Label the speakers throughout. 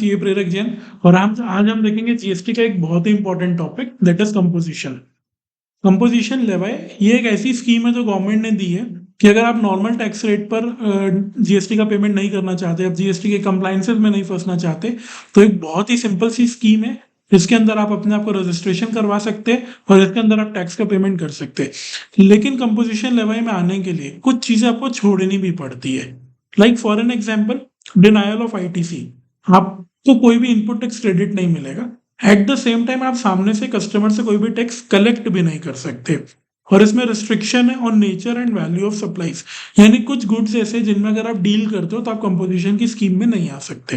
Speaker 1: ये प्रेरक जैन और आज हम देखेंगे जीएसटी का एक बहुत ही important topic that is composition. Composition levy ये एक ऐसी स्कीम है जो गवर्नमेंट ने दी है कि अगर आप नॉर्मल टैक्स रेट पर जीएसटी का पेमेंट नहीं करना चाहते, आप जीएसटी के कंप्लाइंसेस में नहीं फंसना चाहते, तो एक बहुत ही सिंपल सी स्कीम है। इसके अंदर आप अपने आप को रजिस्ट्रेशन करवा सकते हैं और इसके अंदर आप टैक्स का पेमेंट कर सकते हैं। लेकिन कंपोजिशन लेवाई में आने के लिए कुछ चीजें आपको छोड़नी भी पड़ती है। Like for an example, denial of ITC. आपको कोई भी इनपुट टैक्स क्रेडिट नहीं मिलेगा। एट द सेम टाइम आप सामने से कस्टमर से कोई भी टैक्स कलेक्ट भी नहीं कर सकते। और इसमें रिस्ट्रिक्शन है on nature and value of supplies, यानी कुछ गुड्स ऐसे जिनमें अगर आप डील करते हो तो आप कंपोजिशन की स्कीम में नहीं आ सकते।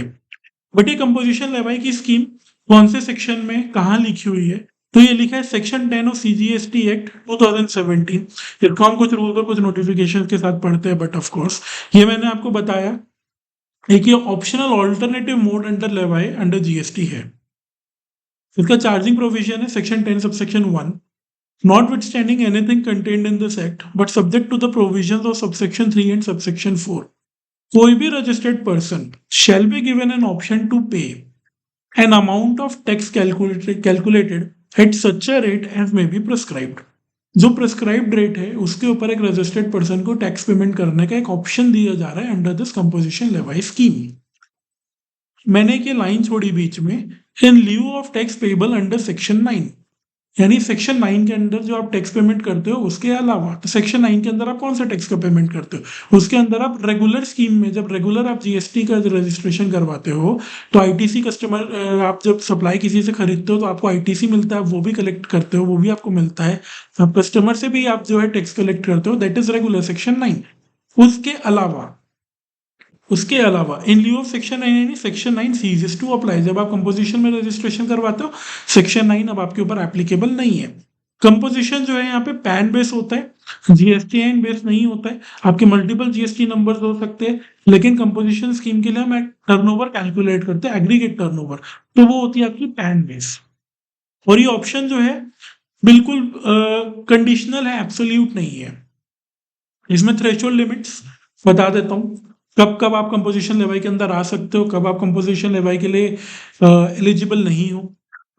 Speaker 1: बट ये कंपोजिशन लेवाई की स्कीम कौन से सेक्शन में कहाँ लिखी हुई है? तो ये लिखा है सेक्शन 10 ऑफ सीजीएसटी एक्ट 2017। इसको हम कुछ रूल्स और कुछ नोटिफिकेशन के साथ पढ़ते हैं, बट ऑफ कोर्स ये मैंने आपको बताया एक ये optional alternative mode under लेवाई under GST है। इसका चार्जिंग प्रोविजन है section 10 subsection 1। Notwithstanding anything contained in this act, but subject to the provisions of subsection 3 and subsection 4, कोई भी registered person shall be given an option to pay an amount of tax calculated at such a rate as may be prescribed. जो prescribed rate है उसके ऊपर एक registered person को tax payment करने का एक ऑप्शन दिया जा रहा है under this composition levy scheme. मैंने एक ये लाइन छोड़ी बीच में, in lieu of tax payable under section 9, यानी सेक्शन 9 के अंदर जो आप टैक्स पेमेंट करते हो उसके अलावा, तो सेक्शन 9 के अंदर आप कौन सा टैक्स का पेमेंट करते हो? उसके अंदर आप रेगुलर स्कीम में, जब रेगुलर आप जीएसटी का रजिस्ट्रेशन करवाते हो तो आईटीसी कस्टमर, आप जब सप्लाई किसी से खरीदते हो तो आपको आईटीसी मिलता है, वो भी कलेक्ट करते हो, वो भी आपको मिलता है। आप कस्टमर से भी आप जो है टैक्स कलेक्ट करते हो, दैट इज रेगुलर सेक्शन 9। उसके अलावा इन लिeu ऑफ सेक्शन 9 यानी सेक्शन 9 सीजेस टू अप्लाई। जब आप कंपोजिशन में रजिस्ट्रेशन करवाते हो, सेक्शन 9 अब आपके ऊपर एप्लीकेबल नहीं है। कंपोजिशन जो है यहाँ पे पैन बेस होता है, जीएसटीआईएन बेस नहीं होता है। आपके मल्टीपल जीएसटी नंबर्स हो सकते हैं, लेकिन कंपोजिशन स्कीम के लिए हम टर्नओवर कैलकुलेट करते हैं, एग्रीगेट टर्नओवर, तो वो होती है आपकी पैन बेस। और ये ऑप्शन जो है बिल्कुल कंडीशनल है, एब्सोल्यूट नहीं है। इसमें थ्रेशोल्ड लिमिट्स बता देता हूँ, कब कब आप कंपोजिशन लेवाई के अंदर आ सकते हो, कब आप कंपोजिशन लेवाई के लिए एलिजिबल नहीं हो।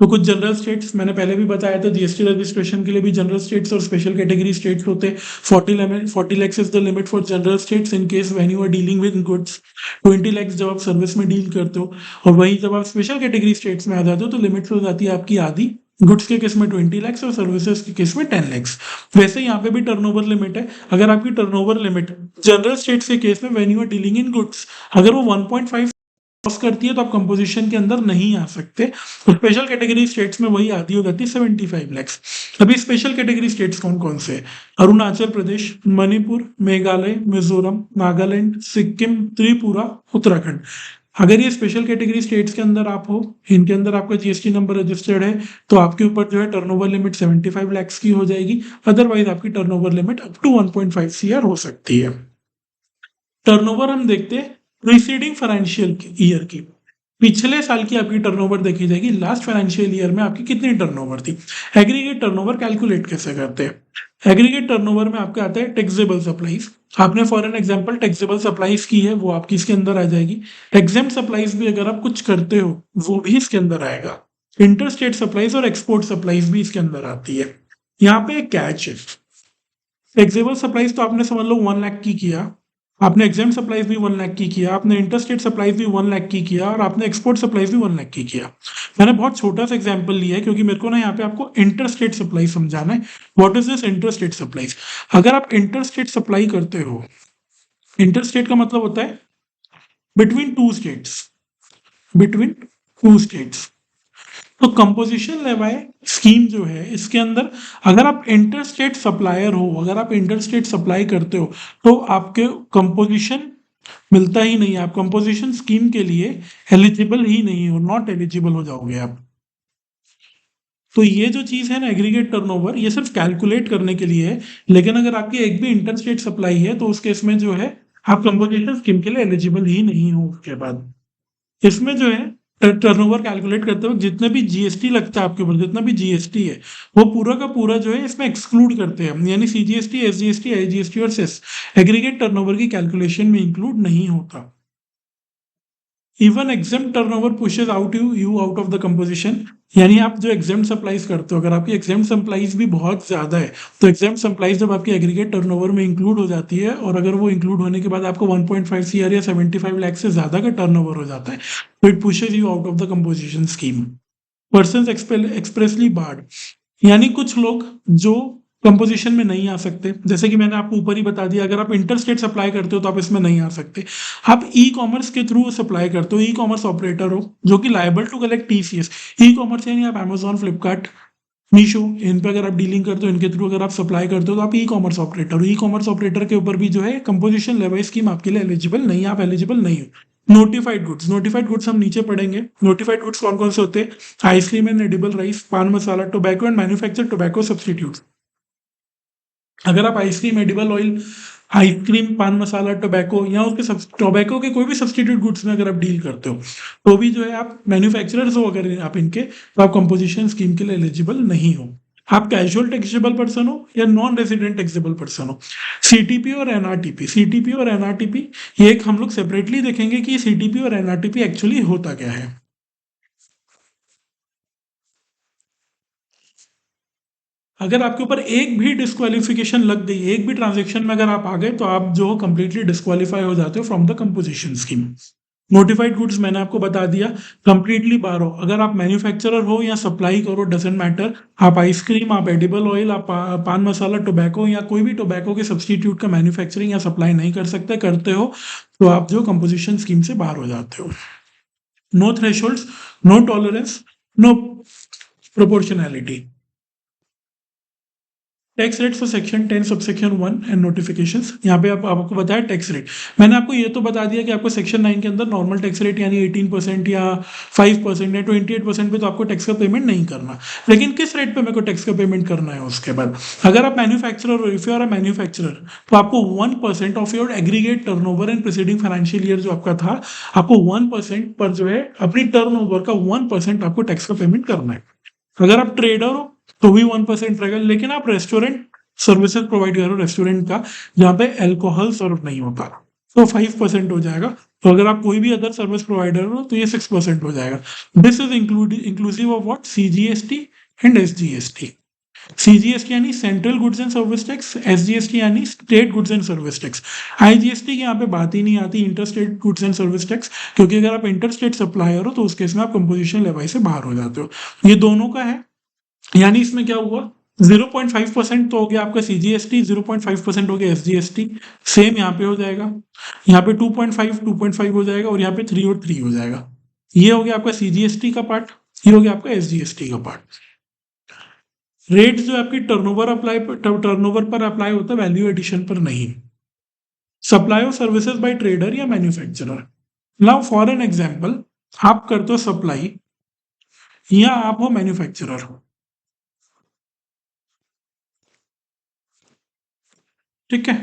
Speaker 1: तो कुछ जनरल स्टेट्स मैंने पहले भी बताया था, जीएसटी रजिस्ट्रेशन के लिए भी जनरल स्टेट्स और स्पेशल कैटेगरी स्टेट्स होते हैं। 40 lakhs is the limit for general states in case when you are dealing with goods. 20 lakhs जब आप सर्विस में डील करते हो, और वहीं जब आप स्पेशल कैटेगरी स्टेट्स में आ जाते हो तो लिमिट हो जाती है आपकी आधी। गुड्स के केस में 20 lakhs और सर्विसेज के केस में 10 lakhs। वैसे यहाँ पे भी टर्नओवर लिमिट है। अगर आपकी टर्नओवर लिमिट जनरल स्टेट्स के केस में when you are dealing in goods, अगर वो 1.5 क्रॉस करती है तो आप कंपोजिशन के अंदर नहीं आ सकते। तो स्पेशल कैटेगरी स्टेट्स में वही आधी हो जाती है 75 lakhs। अभी स्पेशल कैटेगरी स्टेट्स कौन कौन से? अरुणाचल प्रदेश, मणिपुर, मेघालय, मिजोरम, नागालैंड, सिक्किम, त्रिपुरा, उत्तराखंड। अगर ये स्पेशल कैटेगरी स्टेट्स के अंदर आप हो, इनके अंदर आपका जीएसटी नंबर रजिस्टर्ड है, तो आपके ऊपर जो है टर्नओवर लिमिट 75 lakhs की हो जाएगी। अदरवाइज आपकी turnover limit up to 1.5 CR हो सकती है। टर्नओवर हम देखते हैं प्रीसीडिंग फाइनेंशियल ईयर की, पिछले साल की आपकी टर्नओवर देखी जाएगी, लास्ट फाइनेंशियल ईयर में आपकी कितनी टर्नओवर थी। एग्रीगेट टर्नओवर कैलकुलेट कैसे करते हैं? एग्रीगेट टर्नओवर में आपके आता है टैक्सेबल सप्लाईज। आपने for an example taxable supplies की है, वो आपकी इसके अंदर आ जाएगी। एग्जाम सप्लाईज भी अगर आप कुछ करते हो वो भी इसके अंदर आएगा। इंटर स्टेट सप्लाईज और एक्सपोर्ट सप्लाईज भी इसके अंदर आती है। यहाँ पे एक कैच है, टैक्सेबल सप्लाईज तो आपने समझ लो 1 लाख की किया, आपने एग्जाम सप्लाईज भी 1 लाख की किया, आपने इंटरस्टेट सप्लाईज भी 1 लाख की किया, और आपने एक्सपोर्ट सप्लाईज भी 1 लाख की किया। मैंने बहुत छोटा सा एग्जांपल लिया है क्योंकि मेरे को ना यहाँ पे आपको इंटरस्टेट सप्लाई समझाना है। What is this interstate supplies? अगर आप इंटरस्टेट सप्लाई करते हो, इंटरस्टेट का मतलब होता है between two states, between two states. तो कंपोजिशन लेवाई स्कीम जो है इसके अंदर अगर आप इंटर स्टेट सप्लायर हो, अगर आप इंटर स्टेट सप्लाई करते हो, तो आपके कंपोजिशन मिलता ही नहीं है। आप कंपोजिशन स्कीम के लिए एलिजिबल ही नहीं हो, नॉट एलिजिबल हो जाओगे आप। तो ये जो चीज है ना एग्रीगेट टर्नओवर, ये सिर्फ कैलकुलेट करने के लिए है, लेकिन अगर आपकी एक भी इंटर स्टेट सप्लाई है तो उस केस में जो है आप कंपोजिशन स्कीम के लिए एलिजिबल ही नहीं हो। उसके बाद इसमें जो है टर्नओवर कैलकुलेट करते वक्त जितने भी जीएसटी लगता है आपके ऊपर, जितना भी जीएसटी है वो पूरा का पूरा जो है इसमें एक्सक्लूड करते हैं, यानी सीजीएसटी, एसजीएसटी, आईजीएसटी और सेस एग्रीगेट टर्नओवर की कैलकुलेशन में इंक्लूड नहीं होता। Even exam turnover pushes out you out of the composition. यानी आप जो एग्जाम सप्लाईज करते हो, अगर आपकी एग्जाम सप्लाईज भी बहुत ज्यादा है, तो एग्जाम सप्लाईज जब आपकी एग्रीगेट टर्नओवर में इंक्लूड हो जाती है, और अगर वो इंक्लूड होने के बाद आपको 1.5 सीआर या 75 लाख से ज्यादा का टर्नओवर हो जाता है, तो it pushes you out of the composition scheme. Person expressly barred, यानी कुछ लोग जो कंपोजिशन में नहीं आ सकते, जैसे कि मैंने आपको ऊपर ही बता दिया, अगर आप इंटर स्टेट सप्लाई करते हो तो आप इसमें नहीं आ सकते। आप ई कॉमर्स के थ्रू सप्लाई करते हो, ई कॉमर्स ऑपरेटर हो जो कि liable to collect TCS. E commerce यानी आप अमेजोन, फ्लिपकार्ट, मीशो, इन पे अगर आप डीलिंग करते हो, इनके थ्रू अगर आप सप्लाई करते हो, तो आप ई कॉमर्स ऑपरेटर हो। ई कॉमर्स ऑपरेटर के ऊपर भी जो है कंपोजिशन लेवल स्कीम आपके लिए एलिजिबल नहीं है, आप एलिजिबल नहीं हो। नोटिफाइड गुड्स, नोटिफाइड गुड्स हम नीचे पढ़ेंगे। नोटिफाइड गुड्स कौन कौन से होते हैं? Ice cream and edible rice, pan masala, tobacco and manufacture tobacco substitute. अगर आप आइसक्रीम, एडिबल ऑयल, आइसक्रीम, पान मसाला, टोबैको या उसके टोबैको के कोई भी सब्सटीट्यूट गुड्स में अगर आप डील करते हो, तो भी जो है आप मैन्युफैक्चरर्स हो अगर आप इनके, तो आप कंपोजिशन स्कीम के लिए एलिजिबल नहीं हो। आप कैजुअल टैक्सेबल पर्सन हो या नॉन रेजिडेंट टैक्सेबल पर्सन हो। सीटीपी और एनआरटीपी, सीटीपी और एनआरटीपी ये एक हम लोग सेपरेटली देखेंगे कि सीटीपी और एनआरटीपी एक्चुअली होता क्या है। अगर आपके ऊपर एक भी डिस्क्वालिफिकेशन लग गई, एक भी ट्रांजेक्शन में अगर आप आ गए, तो आप जो कंप्लीटली डिस्क्वालीफाई हो जाते हो from the composition scheme. Notified goods मैंने आपको बता दिया, कंप्लीटली बाहर हो। अगर आप मैन्युफैक्चरर हो या सप्लाई करो, डजेंट मैटर। आप आइसक्रीम, आप एडिबल ऑयल, आप पान मसाला, टोबैको या कोई भी टोबैको के सब्सटीट्यूट का मैन्युफैक्चरिंग या सप्लाई नहीं कर सकते, करते हो तो आप जो कंपोजिशन स्कीम से बाहर हो जाते हो। No thresholds, no tolerance, no proportionality. Tax rate for section 10 subsection 1 and notifications. यहाँ पे आपको बताया टैक्स रेट। मैंने आपको ये तो बता दिया कि आपको सेक्शन 9 के अंदर नॉर्मल टैक्स रेट यानी 18% या 5% या 28% पे तो आपको टैक्स का पेमेंट नहीं करना। लेकिन किस रेट पे मेरे को टैक्स का पेमेंट करना है उसके बाद, अगर आप मैन्युफैक्चरर हो, if you are a manufacturer, तो आपको 1% of your aggregate turnover in preceding financial year जो आपका था, आपको 1% पर जो है अपनी टर्नओवर का 1% आपको टैक्स का पेमेंट करना है। अगर आप ट्रेडर हो तो भी 1% रहेगा। लेकिन आप रेस्टोरेंट सर्विसेज प्रोवाइड करो रेस्टोरेंट का, जहाँ पे अल्कोहल सर्व नहीं होता, तो 5% हो जाएगा। तो अगर आप कोई भी अदर सर्विस प्रोवाइडर हो तो ये 6% हो जाएगा। This is inclusive of what? CGST and SGST. CGST यानी central goods and service tax, SGST यानी state goods and service tax. IGST की यहाँ पे बात ही नहीं आती, inter state goods and service tax, क्योंकि अगर आप इंटर स्टेट सप्लायर हो तो उस केस में आप कंपोजिशन लेवाई से बाहर हो जाते हो। ये दोनों का है। यानी इसमें क्या हुआ, 0.5% तो हो गया आपका सीजीएसटी, 0.5% हो गया एसजीएसटी। सेम यहाँ पे हो जाएगा, यहाँ पे 2.5 हो जाएगा, और यहाँ पे 3 और 3 हो जाएगा। ये हो गया आपका सीजीएसटी का पार्ट, ये हो गया आपका एसजीएसटी का पार्ट। रेट जो आपकी टर्नओवर पर अप्लाई होता है, वैल्यू एडिशन पर नहीं। Supply of services by trader या manufacturer. Now for an example, आप करते हो सप्लाई या आप हो मैन्युफैक्चरर, ठीक है।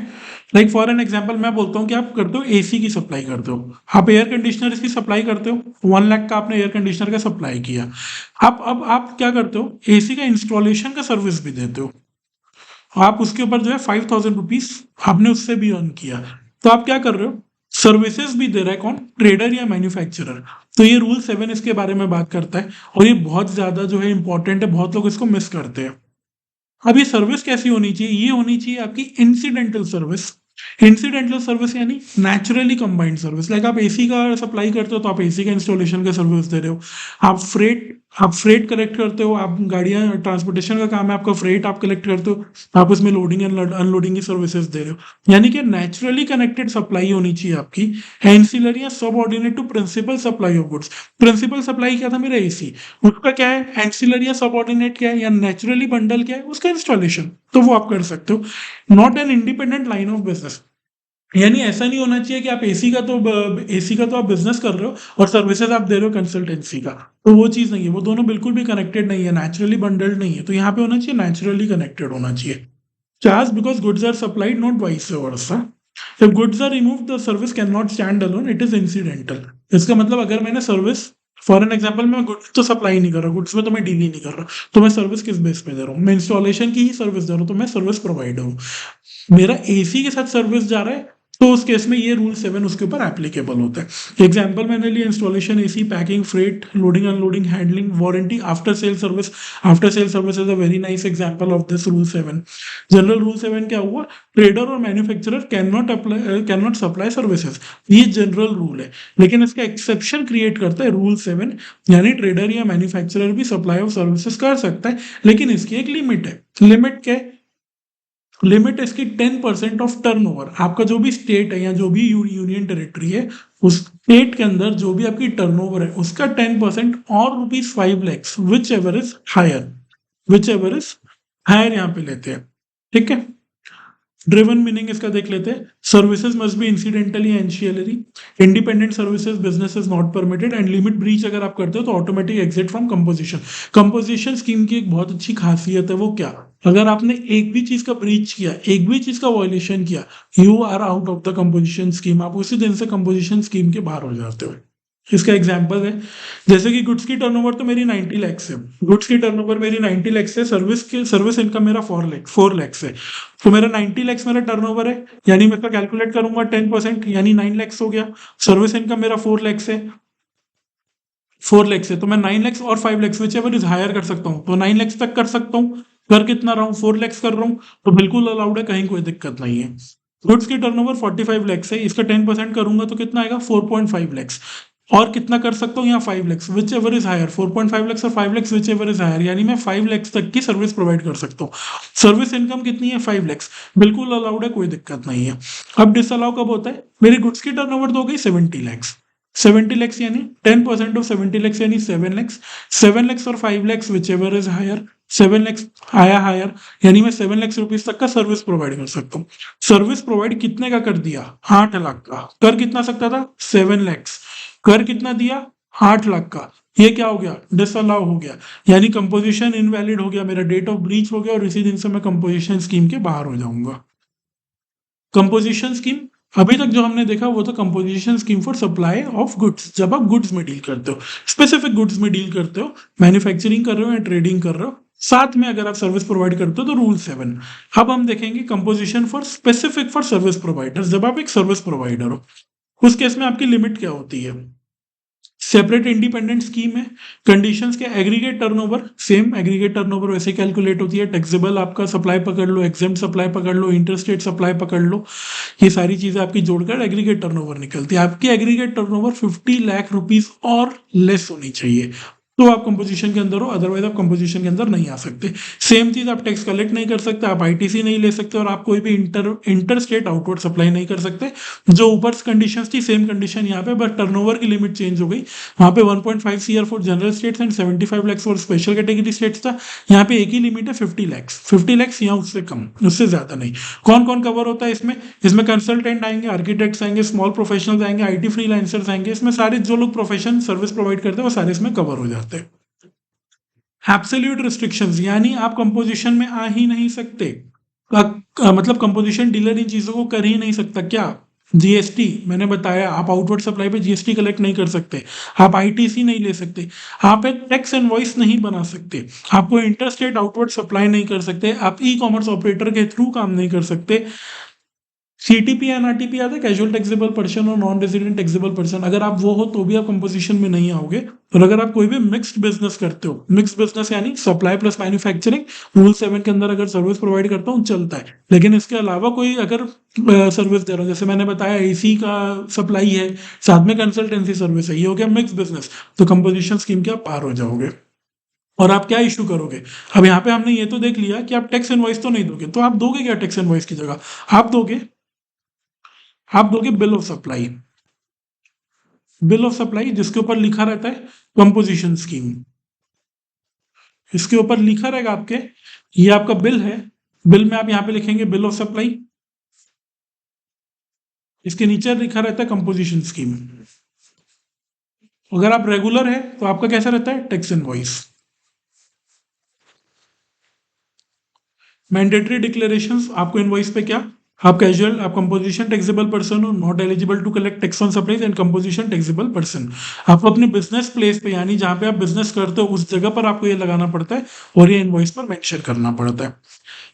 Speaker 1: लाइक फॉर एन एग्जांपल मैं बोलता हूँ कि आप करते हो एसी की सप्लाई करते हो, आप एयर कंडीशनर की सप्लाई करते हो, 1 लाख का आपने एयर कंडीशनर का सप्लाई किया। अब आप क्या करते हो, एसी का इंस्टॉलेशन का सर्विस भी देते हो, आप उसके ऊपर जो है 5,000 रुपीज आपने उससे भी अर्न किया। तो आप क्या कर रहे हो, सर्विसेज भी दे रहा है कौन? ट्रेडर या मैन्युफैक्चरर। तो ये रूल 7 इसके बारे में बात करता है, और ये बहुत ज्यादा जो है इंपॉर्टेंट है, बहुत लोग इसको मिस करते हैं। अब ये सर्विस कैसी होनी चाहिए? ये होनी चाहिए आपकी इंसिडेंटल सर्विस। इंसिडेंटल सर्विस यानी नेचुरली कंबाइंड सर्विस। लाइक आप एसी का सप्लाई करते हो तो आप एसी का इंस्टॉलेशन का सर्विस दे रहे हो। आप फ्रेट कलेक्ट करते हो, आप गाड़ियां ट्रांसपोर्टेशन का काम है आपका, फ्रेट आप कलेक्ट करते हो, आप उसमें लोडिंग एंड अनलोडिंग की सर्विसेज दे रहे हो। यानी कि नेचुरली कनेक्टेड सप्लाई होनी चाहिए आपकी, एंसिलरी या subordinate to principal supply of goods. Principal supply क्या था मेरा? एसी। उसका क्या है? एंसिलरी या सबऑर्डिनेट क्या है, या नेचुरली बंडल क्या है? उसका इंस्टॉलेशन। तो वो आप कर सकते हो, not an independent line of business. यानी ऐसा नहीं होना चाहिए कि आप एसी का तो आप बिजनेस कर रहे हो और सर्विसेज आप दे रहे हो कंसल्टेंसी का, तो वो चीज नहीं है, वो दोनों बिल्कुल भी कनेक्टेड नहीं है, नेचुरली बंडल्ड नहीं है। तो यहाँ पे होना चाहिए नेचुरली कनेक्टेड होना चाहिए। Charge because goods are supplied, not vice versa. If goods are removed, the service cannot stand alone, it is incidental। इसका मतलब अगर मैंने सर्विस, फॉर एन एग्जाम्पल, मैं गुड्स तो सप्लाई नहीं कर रहा, गुड्स में तो मैं डील ही नहीं कर रहा, तो मैं सर्विस किस बेस पे दे रहा हूँ? मैं इंस्टॉलेशन की ही सर्विस दे रहा हूँ, तो मैं सर्विस प्रोवाइडर हूँ। मेरा एसी के साथ सर्विस जा रहा है, तो उस केस में ये रूल 7 उसके ऊपर एप्लीकेबल होता है। एग्जाम्पल मैंने लिया installation, AC, packing, freight, loading unloading, handling, warranty, after sale service. After sale service is a very nice example of this rule 7। General rule 7 क्या हुआ? ट्रेडर और manufacturer can not supply services. ये general rule है, लेकिन इसका exception create करता है rule 7, यानी ट्रेडर या मैन्युफैक्चरर भी सप्लाई ऑफ सर्विसेज कर सकता है, लेकिन इसकी एक लिमिट है। लिमिट क्या है? लिमिट इसकी 10% ऑफ टर्नओवर। आपका जो भी स्टेट है या जो भी यूनियन टेरिटरी है, उस स्टेट के अंदर जो भी आपकी टर्नओवर है उसका 10% और ₹5 lakhs, whichever is higher, whichever is higher यहाँ पे लेते हैं। ठीक है। ड्रिवन मीनिंग इसका देख लेते हैं। Services must be incidentally ancillary, independent services business is not permitted, and limit breach अगर आप करते हो तो automatic exit from composition. Composition scheme की एक बहुत अच्छी खासियत है, वो क्या? अगर आपने एक भी चीज का ब्रीच किया, एक भी चीज का वायलेशन किया, you are out of the composition scheme. आप उसी दिन से कंपोजिशन स्कीम के बाहर हो जाते हो। इसका एग्जाम्पल है, जैसे कि गुड्स की टर्नओवर तो मेरी 90 lakhs है, गुड्स की टर्नओवर मेरी 90 lakhs है, सर्विस इनकम मेरा 4 lakhs है। तो मेरा 90 lakhs मेरा टर्नओवर है, यानी मैं इसका कैलकुलेट करूंगा 10%, यानी 9 lakhs हो गया। सर्विस इनकम मेरा 4 lakhs है, 4 lakhs है, तो मैं 9 lakhs और 5 lakhs whichever is higher कर सकता हूँ। तो 9 lakhs तक कर सकता हूँ। कर कितना रहा हूँ? 4 lakhs कर रहा हूँ, तो बिल्कुल अलाउड है, कहीं कोई दिक्कत नहीं है। गुड्स की टर्नओवर 45 lakhs है, इसका 10% करूंगा तो कितना आएगा? 4.5 lakhs। और कितना कर सकता हूँ यहाँ? 5 lakhs, whichever is higher. 4.5 lakhs और 5 lakhs whichever is higher, यानी मैं 5 lakhs तक की सर्विस प्रोवाइड कर सकता हूँ। सर्विस इनकम कितनी है? 5 lakhs। बिल्कुल अलाउड है, कोई दिक्कत नहीं है। अब डिसअलाउ कब होता है? मेरी गुड्स की टर्नओवर तो हो गई 70 lakhs। 70 lakhs यानी 10% ऑफ 70 lakhs यानी 7 lakhs। 7 lakhs और 5 lakhs whichever is higher. 7 lakhs आया हायर, यानी मैं 7 lakhs रुपीज तक का सर्विस प्रोवाइड कर सकता हूँ। सर्विस प्रोवाइड कितने का कर दिया? 8 लाख का। कर कितना सकता था? 7 lakhs। कर कितना दिया? 8 लाख का। ये क्या हो गया? डिसअलाउ हो गया, यानी कंपोजिशन इनवैलिड हो गया, मेरा डेट ऑफ ब्रीच हो गया, और इसी दिन से मैं कंपोजिशन स्कीम के बाहर हो जाऊंगा। कंपोजिशन स्कीम अभी तक जो हमने देखा वो था composition scheme for supply of goods, जब आप गुड्स में डील करते हो, स्पेसिफिक गुड्स में डील करते हो, मैन्युफैक्चरिंग कर रहे हो या ट्रेडिंग कर रहे हो, साथ में अगर आप सर्विस प्रोवाइड करते हो तो रूल 7। अब हम देखेंगे composition for specific for service provider. जब आप एक सर्विस प्रोवाइडर हो, उस केस में आपकी लिमिट क्या होती है? सेपरेट इंडिपेंडेंट स्कीम है। कंडीशंस के aggregate turnover, same aggregate turnover वैसे कैलकुलेट होती है। टैक्सेबल आपका सप्लाई पकड़ लो, एग्जेम्प्ट सप्लाई पकड़ लो, इंटरस्टेट सप्लाई पकड़ लो, ये सारी चीजें आपकी जोड़कर एग्रीगेट टर्नओवर निकलती है। आपकी एग्रीगेट टर्नओवर 50 लाख रुपीज और लेस होनी चाहिए, तो आप कंपोजिशन के अंदर हो, अदरवाइज आप कंपोजिशन के अंदर नहीं आ सकते। सेम चीज, आप टैक्स कलेक्ट नहीं कर सकते, आप आईटीसी नहीं ले सकते, और आप कोई भी इंटर स्टेट आउटवर्ड सप्लाई नहीं कर सकते। जो ऊपर कंडीशंस थी सेम कंडीशन यहाँ पे, बट टर्नओवर की लिमिट चेंज हो गई। वहाँ पे 1.5 CR for general states and 75 lakhs for special category states था। यहाँ पे एक ही लिमिट है 50 lakhs। 50 lakhs या उससे कम, उससे ज्यादा नहीं। कौन कौन कवर होता है इसमें? इसमें कंसल्टेंट आएंगे, आर्किटेक्ट्स आएंगे, स्मॉल प्रोफेशनल्स आएंगे, आईटी फ्रीलांसर्स आएंगे। इसमें सारे जो लोग प्रोफेशन सर्विस प्रोवाइड करते हैं वो सारे इसमें कवर हो जाते हैं। एब्सोल्यूट रिस्ट्रिक्शंस, यानी आप कंपोजिशन में आ ही नहीं सकते। मतलब कंपोजिशन डीलर इन चीजों को कर ही नहीं सकता। क्या? जीएसटी मैंने बताया, आप आउटवर्ड सप्लाई पे जीएसटी कलेक्ट नहीं कर सकते, आप आईटीसी नहीं ले सकते, आप एक टैक्स इनवॉइस नहीं बना सकते, आपको इंटरस्टेट आउटवर्ड सप्लाई नहीं कर सकते, आप ई कॉमर्स ऑपरेटर के थ्रू काम नहीं कर सकते। सीटीपी एनआरटीपी आता है, कैजुअल टैक्सेबल पर्सन और नॉन रेजिडेंट टैक्सेबल पर्सन, अगर आप वो हो तो भी आप कंपोजिशन में नहीं आओगे। और अगर आप कोई भी मिक्स्ड बिजनेस करते हो, मिक्स्ड बिजनेस यानी सप्लाई प्लस मैन्युफैक्चरिंग, रूल 7 के अंदर अगर सर्विस प्रोवाइड करता हूँ चलता है। लेकिन इसके अलावा कोई अगर सर्विस दे रहा हूँ, जैसे मैंने बताया एसी का सप्लाई है, साथ में कंसल्टेंसी सर्विस है, ये हो गया मिक्स बिजनेस, तो कंपोजिशन स्कीम के आप पार हो जाओगे। और आप क्या इशू करोगे? अब यहाँ पे हमने ये तो देख लिया कि आप टैक्स इनवॉइस तो नहीं दोगे, तो आप दोगे क्या टैक्स इनवॉइस की जगह? आप दोगे bill of supply. Bill of supply जिसके ऊपर लिखा रहता है कंपोजिशन स्कीम, इसके ऊपर लिखा रहेगा आपके, ये आपका बिल है। बिल में आप यहाँ पे लिखेंगे बिल ऑफ सप्लाई, इसके नीचे लिखा रहता है कंपोजिशन स्कीम। अगर आप रेगुलर है तो आपका कैसा रहता है? Tax invoice. मैंडेटरी डिक्लेरेशंस, आपको इनवॉइस पे क्या? आप कैजुअल, आप कंपोजिशन टैक्सेबल पर्सन हो, not eligible to collect tax on supplies and composition taxable person. आपको अपने बिजनेस प्लेस पे, यानी जहां पे आप बिजनेस करते हो उस जगह पर आपको ये लगाना पड़ता है, और ये इनवॉइस पर मेंशन करना पड़ता है।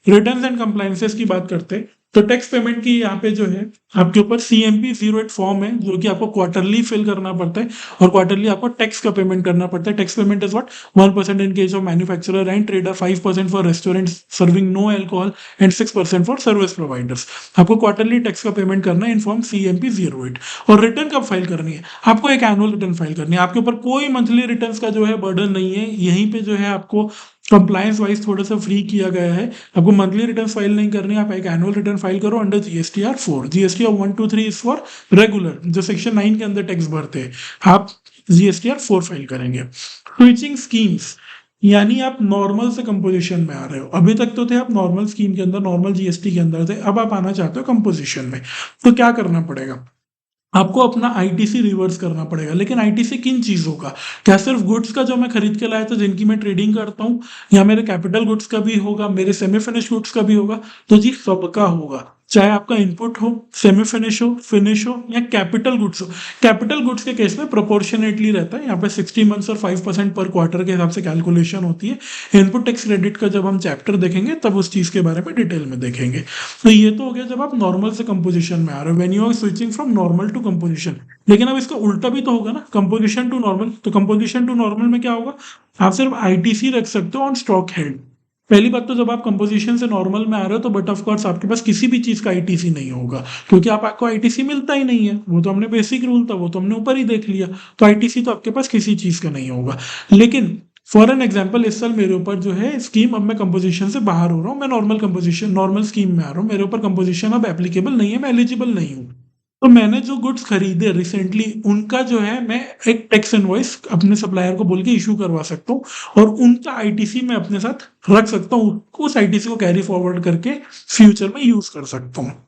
Speaker 1: रिटर्न्स एंड कंप्लायंसेस की बात करते हैं। तो टैक्स पेमेंट की यहाँ पे जो है आपके ऊपर CMP 08 फॉर्म है जो कि आपको क्वार्टरली फिल करना पड़ता है और क्वार्टरली आपको टैक्स का पेमेंट करना पड़ता है। Tax payment is what 1% in case of manufacturer and trader, 5% for restaurant serving no alcohol and 6% for service providers. आपको क्वार्टरली टैक्स का पेमेंट करना है इन फॉर्म CMP 08। और रिटर्न कब फाइल करनी है? आपको एक एनुअल रिटर्न फाइल करनी है। आपके ऊपर कोई मंथली रिटर्न का जो है बर्डन नहीं है। यहीं पे जो है आपको कंप्लायंस वाइज थोड़ा सा फ्री किया गया है। आपको मंथली रिटर्न फाइल नहीं करनी है, आप एक एनुअल रिटर्न फाइल करो under GSTR 4। GSTR 1 2 3 is for regular, जो सेक्शन 9 के अंदर टैक्स भरते हैं, आप GSTR 4 फाइल करेंगे। स्विचिंग स्कीम्स, यानी आप नॉर्मल से कंपोजिशन में आ रहे हो। अभी तक तो थे आप नॉर्मल स्कीम के अंदर, नॉर्मल GST के अंदर थे, अब आप आना चाहते हो कंपोजिशन में। तो क्या करना पड़ेगा? आपको अपना ITC रिवर्स करना पड़ेगा। लेकिन ITC किन चीजों का? क्या सिर्फ गुड्स का जो मैं खरीद के लाया था जिनकी मैं ट्रेडिंग करता हूँ, या मेरे कैपिटल गुड्स का भी होगा, मेरे सेमी फिनिश गुड्स का भी होगा? तो जी सबका होगा, चाहे आपका इनपुट हो, सेमी फिनिश हो, फिनिश हो या कैपिटल गुड्स हो। कैपिटल गुड्स के केस में प्रोपोर्शनेटली रहता है, यहाँ पे 60 मंथ्स और 5% पर क्वार्टर के हिसाब से कैलकुलेशन होती है। इनपुट टैक्स क्रेडिट का जब हम चैप्टर देखेंगे तब उस चीज के बारे में डिटेल में देखेंगे। तो ये तो हो गया जब आप नॉर्मल से कंपोजिशन में आ रहे हो, when you are switching from normal to composition. लेकिन अब इसका उल्टा भी तो होगा ना, कंपोजिशन टू नॉर्मल। तो कंपोजिशन टू नॉर्मल में क्या होगा? आप सिर्फ ITC रख सकते हो ऑन स्टॉक हेल्ड। पहली बात तो जब आप कंपोजिशन से नॉर्मल में आ रहे हो तो बट ऑफ कोर्स आपके पास किसी भी चीज का ITC नहीं होगा, क्योंकि आपको ITC मिलता ही नहीं है। वो तो हमने बेसिक रूल था, वो तो हमने ऊपर ही देख लिया। तो ITC तो आपके पास किसी चीज का नहीं होगा। लेकिन फॉर एन एग्जाम्पल, इस साल मेरे ऊपर जो है स्कीम, अब मैं कंपोजिशन से बाहर हो रहा हूँ, मैं नॉर्मल कंपोजिशन नॉर्मल स्कीम में आ रहा हूँ, मेरे ऊपर कंपोजिशन अब एप्लीकेबल नहीं है, मैं एलिजिबल नहीं हूँ। तो मैंने जो गुड्स खरीदे रिसेंटली, उनका जो है मैं एक टैक्स इनवॉइस अपने सप्लायर को बोल के इशू करवा सकता हूँ और उनका ITC मैं अपने साथ रख सकता हूँ। उस ITC को कैरी फॉरवर्ड करके फ्यूचर में यूज कर सकता हूँ।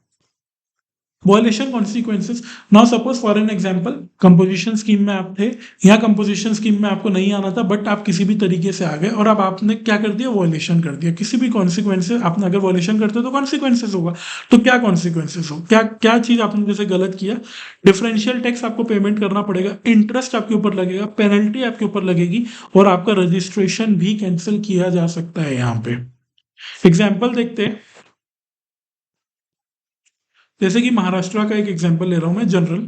Speaker 1: Violation consequences, now suppose for an example, composition scheme में आप थे, या कंपोजिशन स्कीम में आपको नहीं आना था बट आप किसी भी तरीके से आ गए और अब आपने क्या कर दिया? वॉयलेशन कर दिया। किसी भी कॉन्सिक्वेंसेस, आपने अगर वॉयलेशन करते हो तो कॉन्सिक्वेंसेस होगा। तो क्या कॉन्सिक्वेंसेस हो? क्या क्या चीज आपने जैसे गलत किया? डिफरेंशियल टैक्स आपको पेमेंट करना पड़ेगा, इंटरेस्ट आपके ऊपर लगेगा, पेनल्टी आपके ऊपर लगेगी और आपका रजिस्ट्रेशन भी कैंसिल किया जा सकता है। यहाँ पे एग्जाम्पल देखते हैं, जैसे कि महाराष्ट्र का एक एग्जांपल ले रहा हूं मैं जनरल।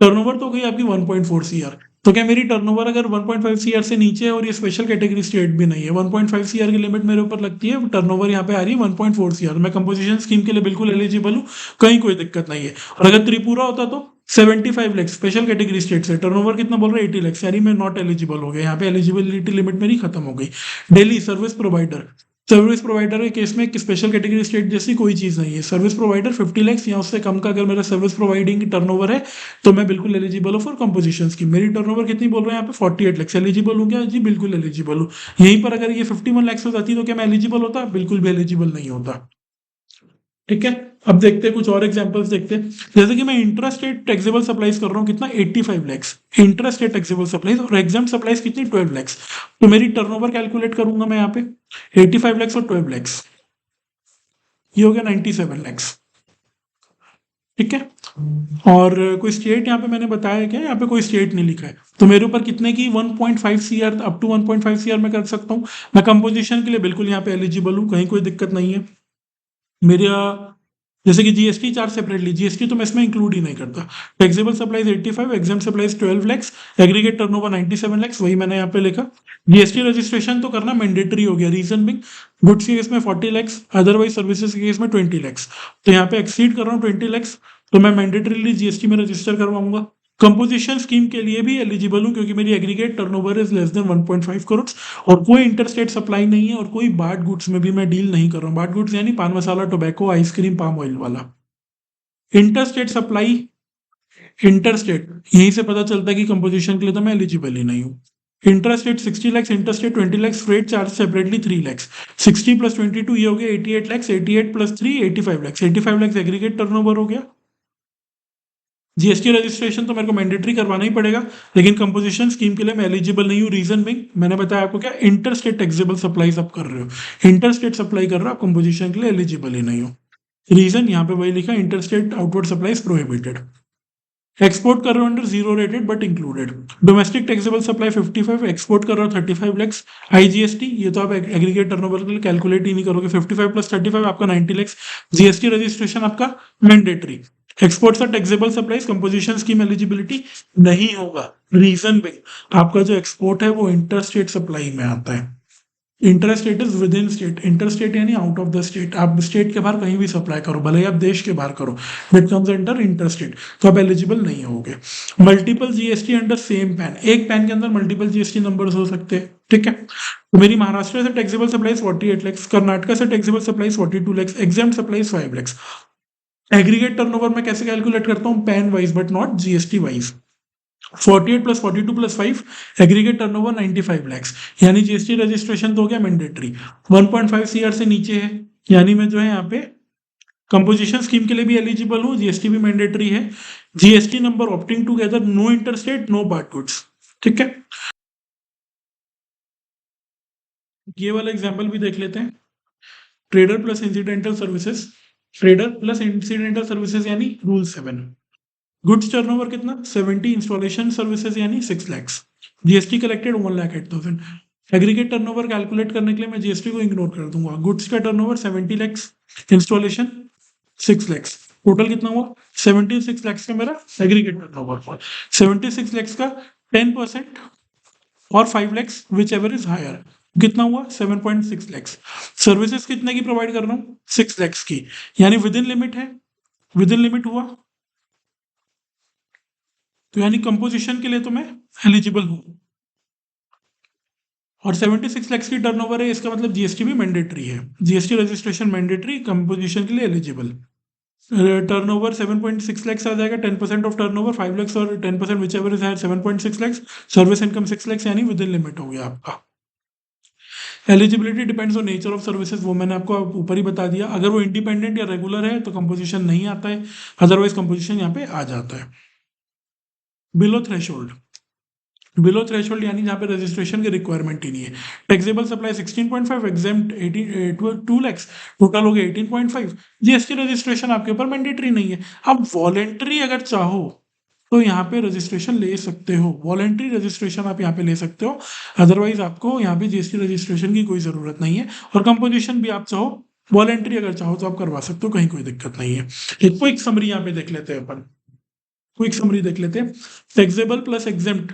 Speaker 1: टर्नओवर तो गई आपकी 1.4 सीआर। तो क्या मेरी टर्नओवर अगर 1.5 सीआर से नीचे है और ये स्पेशल कैटेगरी स्टेट भी नहीं है, 1.5 सीआर की लिमिट मेरे ऊपर लगती है, टर्नओवर यहाँ पे आ रही है 1.4 सीआर, मैं कंपोजिशन स्कीम के लिए बिल्कुल एलिजिबल हूँ, कहीं कोई दिक्कत नहीं है। और अगर त्रिपुरा होता तो 75 लाख, स्पेशल कैटेगरी स्टेट से टर्नओवर कितना बोल रहा है? 80 लाख, यानी मैं नॉट एलिजिबल हो गया। यहाँ पे एलिजिबिलिटी लिमिट मेरी खत्म हो गई। Delhi service provider, service provider के केस में स्पेशल कैटेगरी स्टेट जैसी कोई चीज नहीं है। सर्विस प्रोवाइडर 50 लाख या उससे कम का अगर मेरा सर्विस प्रोवाइडिंग टर्नओवर है तो मैं बिल्कुल एलिजिबल हूँ फॉर कंपोजिशन स्कीम। मेरी टर्नओवर कितनी बोल रहे हैं यहाँ पे? 48 लाख। एलिजिबल हूँ क्या? जी बिल्कुल एलिजिबल हूँ। यहीं पर अगर ये 51 लाख हो जाती तो क्या मैं एलिजिबल होता? बिल्कुल भी एलिजिबल नहीं होता। ठीक है, अब देखते हैं कुछ और एग्जांपल्स देखते हैं। जैसे कि मैं इंट्रास्टेट टैक्सेबल सप्लाईज कर रहा हूँ, कितना? 85 लैक्स इंट्रास्टेट टैक्सेबल सप्लाईज, और एग्जाम सप्लाईज कितनी? 12 लैक्स। तो मेरी टर्नओवर कैलकुलेट करूंगा मैं यहाँ पे, 85 लैक्स और 12 लैक्स, ये हो गया 97 लैक्स। ठीक है, और कोई स्टेट यहाँ पे मैंने बताया है क्या? यहाँ पे कोई स्टेट नहीं लिखा है। तो मेरे ऊपर कितने की? 1.5 सीआर, अप टू 1.5 सीआर में कर सकता हूँ। मैं कंपोजिशन के लिए बिल्कुल यहाँ पे एलिजिबल हूँ, कहीं कोई दिक्कत नहीं है। मेरा जैसे कि GST चार्ज सेपरेटली, GST तो मैं इसमें इंक्लूड ही नहीं करता। Taxable supplies 85, exam supplies 12 lakhs, aggregate turnover 97 lakhs, वही मैंने यहाँ पे लिखा। GST रजिस्ट्रेशन तो करना मैंडेटरी हो गया, रीजन बिंग गुड्स के केस में 40 लैक्स, अदरवाइज सर्विसेज के केस में 20 लैक्स। तो यहाँ पे एक्सीड कर रहा हूँ 20 लैक्स, तो मैं मैंडेटरीली GST में रजिस्टर करवाऊंगा। कंपोजिशन स्कीम के लिए भी एलिजिबल हूँ क्योंकि मेरी aggregate turnover is less than 1.5 crore और कोई इंटरस्टेट सप्लाई नहीं है और कोई बाट गुड्स में भी मैं डील नहीं कर रहा हूँ। बाट गुड्स यानी पान masala, tobacco, ice cream, palm oil वाला। इंटरस्टेट सप्लाई, इंटरस्टेट यहीं से पता चलता है कि कंपोजिशन के लिए तो मैं एलिजिबल ही नहीं हूँ। Interstate 60 lakhs, interstate 20 lakhs, freight charge separately 3 lakhs, 60 plus 22 ये हो गया 88 lakhs, 88 plus 3 85 lakhs, 85 lakhs aggregate turnover हो गया। GST रजिस्ट्रेशन तो मेरे को मैंडेटरी करवाना ही पड़ेगा, लेकिन कंपोजिशन स्कीम के लिए मैं एलिजिबल नहीं हूँ। रीजन बिंग मैंने बताया आपको क्या, इंटरस्टेट टैक्सेबल सप्लाईज आप कर रहे हो, इंटरस्टेट सप्लाई कर रहे हो आप, कंपोजिशन के लिए एलिजिबल ही नहीं हो। रीजन यहाँ पे वही लिखा, interstate outward supplies prohibited. Export कर रहे हो under zero rated but included. Domestic taxable supply 55, export कर रहे हो 35 लैक्स। आईजीएसटी ये तो आप एग्रीगेट टर्नओवर के लिए कैलकुलेट ही नहीं करोगे, 55 प्लस 35 आपका 90 लैक्स। जीएसटी रजिस्ट्रेशन आपका मैंडेटरी। एक्सपोर्ट्स और taxable supplies composition scheme eligibility नहीं होगा। रीजन भी, आपका जो एक्सपोर्ट है वो इंटर स्टेट सप्लाई में आता है। Inter state is with in state, inter state यानी आउट ऑफ द स्टेट। आप स्टेट के बाहर कहीं भी सप्लाई करो, भले ही आप देश के बाहर करो, that comes under inter state, तो आप एलिजिबल नहीं होगे। Multiple GST under same pan, एक पैन के अंदर मल्टीपल जीएसटी नंबर्स हो सकते हैं, ठीक है। तो मेरी महाराष्ट्र से टैक्सेबल सप्लाईज 48 लैक्स, कर्नाटका से taxable supplies 42 lakhs, exempt supplies 5 lakhs. Aggregate turnover मैं कैसे कैलकुलेट करता हूँ, pan wise but not GST wise. 48 plus 42 plus 5 aggregate turnover 95 lakhs, यानी जीएसटी रजिस्ट्रेशन तो हो गया मैंडेटरी। 1.5 सीआर से नीचे है, यानी मैं जो है यहाँ पे कंपोजिशन स्कीम के लिए भी एलिजिबल हूँ, जीएसटी भी मैंडेटरी है। GST number opting together, no interstate no part goods, ठीक है। ये वाला एग्जाम्पल भी देख लेते हैं। Trader plus incidental services, trader plus incidental services यानी रूल 7। गुड्स टर्नओवर कितना 70, इंस्टॉलेशन सर्विसेज यानी 6 lakhs, GST collected 1,08,000। Aggregate turnover calculate करने के लिए मैं जीएसटी को इग्नोर कर दूंगा। गुड्स का turnover 70 lakhs, installation 6 lakhs, total कितना हुआ 76 लैक्स का मेरा एग्रीगेट टर्नओवर। 76 लैक्स का 10% और 5 lakhs whichever is higher, कितना हुआ 7.6 लैक्स। सर्विसेज कितने की प्रोवाइड कर रहा हूँ 6 लैक्स की, यानी विद इन लिमिट है, विद इन लिमिट हुआ, तो यानी कंपोजिशन के लिए तो मैं एलिजिबल हूँ। और 76 लैक्स की टर्नओवर है, इसका मतलब जीएसटी भी मैंडेटरी है, जीएसटी रजिस्ट्रेशन मैंडेटरी, कंपोजिशन के लिए एलिजिबल। टर्नओवर 7.6 लैक्स आ जाएगा, 10% ऑफ टर्नओवर 5 लैक्स और 10% whichever is higher 7.6 lakhs. Service income 6 lakhs, यानी विद इन लिमिट हो गया आपका। Eligibility depends on nature of services, वो मैंने आपको ऊपर ही बता दिया। अगर वो इंडिपेंडेंट या रेगुलर है तो कंपोजिशन नहीं आता है, अदरवाइज कंपोजिशन यहाँ पे आ जाता है। बिलो थ्रेशोल्ड, बिलो थ्रेशोल्ड यानी जहाँ पे रजिस्ट्रेशन की रिक्वायरमेंट ही नहीं है। Taxable supply 16.5, exempt 2 lakhs, total हो गया 18.5। जीएसटी रजिस्ट्रेशन आपके ऊपर मैंडेटरी नहीं है। अब वॉलेंट्री अगर चाहो तो यहाँ पे रजिस्ट्रेशन ले सकते हो, वॉलेंट्री रजिस्ट्रेशन आप यहाँ पे ले सकते हो, अदरवाइज आपको यहाँ पे जीएसटी रजिस्ट्रेशन की कोई जरूरत नहीं है। और कंपोजिशन भी आप चाहो, वॉलेंट्री अगर चाहो तो आप करवा सकते हो, कहीं कोई दिक्कत नहीं है। एक क्विक समरी यहाँ पे देख लेते हैं अपन, क्विक समरी देख लेते हैं। Taxable plus exempt,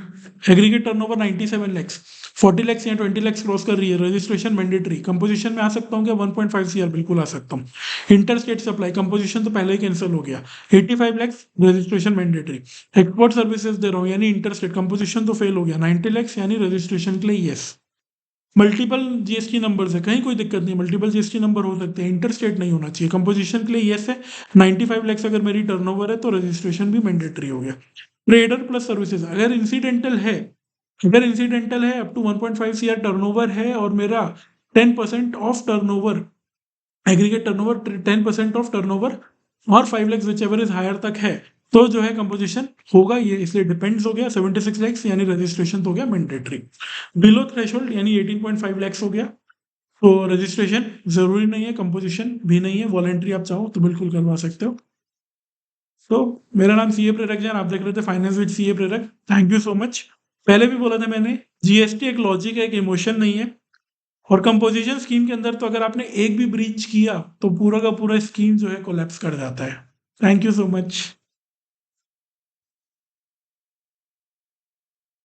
Speaker 1: aggregate turnover 97 lakhs, 40 lakhs या 20 लैक्स क्रॉस कर रही है, रजिस्ट्रेशन मैंडेटरी। कंपोजिशन में आ सकता हूँ क्या 1.5 सीआर, बिल्कुल आ सकता हूँ। इंटर स्टेट सप्लाई, कंपोजिशन तो पहले ही कैंसिल हो गया, 85 lakhs, registration mandatory. Export services दे रहा हूँ यानी इंटर स्टेट, कंपोजिशन तो फेल हो गया, 90 लैक्स यानी रजिस्ट्रेशन के लिए यस। मल्टीपल जीएसटी नंबर्स है, कहीं कोई दिक्कत नहीं, मल्टीपल जीएसटी नंबर हो सकते हैं, इंटर स्टेट नहीं होना चाहिए, कंपोजिशन के लिए यस है। 95 लैक्स अगर मेरी टर्नओवर है तो रजिस्ट्रेशन भी मैंडेटरी हो गया। ट्रेडर प्लस सर्विसेज, अगर इंसिडेंटल है, अगर इंसिडेंटल है अप टू 1.5 सीआर टर्नओवर है और मेरा 10% of turnover, aggregate turnover 10% of turnover और 5 lakhs whichever is higher तक है, तो जो है कंपोजिशन होगा ये, इसलिए डिपेंड्स हो गया। 76 लैक्स यानी रजिस्ट्रेशन तो हो गया मैंडेटरी। बिलो थ्रेशोल्ड यानी 18.5 लैक्स हो गया, तो रजिस्ट्रेशन जरूरी नहीं है, कंपोजिशन भी नहीं है, वॉलेंट्री आप चाहो तो बिल्कुल करवा सकते हो। तो मेरा नाम सीए प्रेरक जैन, आप देख रहे थे फाइनेंस विद सीए प्रेरक। Thank you so much. पहले भी बोला था मैंने, जीएसटी एक लॉजिक है, एक इमोशन नहीं है। और कंपोजिशन स्कीम के अंदर तो अगर आपने एक भी ब्रीच किया तो पूरा का पूरा स्कीम जो है कोलैप्स कर जाता है। Thank you so much.